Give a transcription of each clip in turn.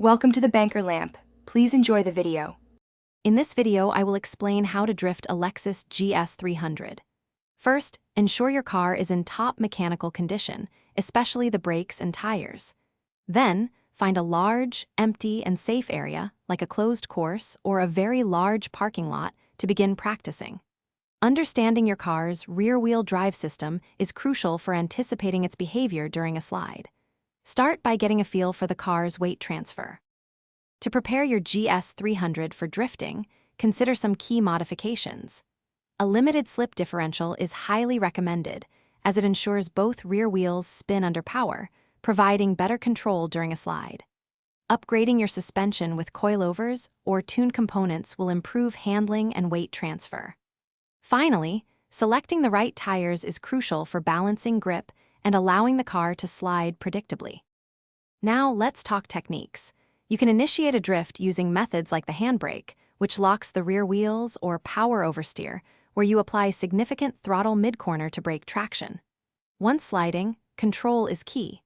Welcome to the Banker Lamp. Please enjoy the video. In this video, I will explain how to drift a Lexus GS300. First, ensure your car is in top mechanical condition, especially the brakes and tires. Then, find a large, empty, and safe area, like a closed course or a very large parking lot, to begin practicing. Understanding your car's rear-wheel drive system is crucial for anticipating its behavior during a slide. Start by getting a feel for the car's weight transfer. To prepare your GS300 for drifting, consider some key modifications. A limited slip differential is highly recommended, as it ensures both rear wheels spin under power, providing better control during a slide. Upgrading your suspension with coilovers or tuned components will improve handling and weight transfer. Finally, selecting the right tires is crucial for balancing grip and allowing the car to slide predictably. Now let's talk techniques. You can initiate a drift using methods like the handbrake, which locks the rear wheels, or power oversteer, where you apply significant throttle mid-corner to break traction. Once sliding, control is key.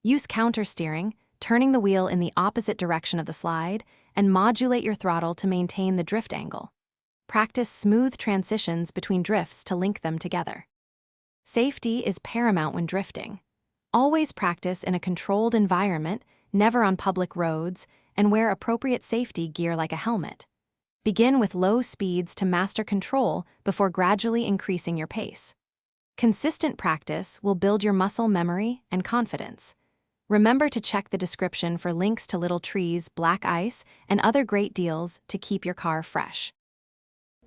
Use counter-steering, turning the wheel in the opposite direction of the slide, and modulate your throttle to maintain the drift angle. Practice smooth transitions between drifts to link them together. Safety is paramount when drifting. Always practice in a controlled environment, never on public roads, and wear appropriate safety gear like a helmet. Begin with low speeds to master control before gradually increasing your pace. Consistent practice will build your muscle memory and confidence. Remember to check the description for links to little trees, black ice, and other great deals to keep your car fresh.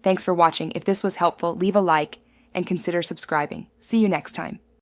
Thanks for watching. If this was helpful, leave a like and consider subscribing. See you next time.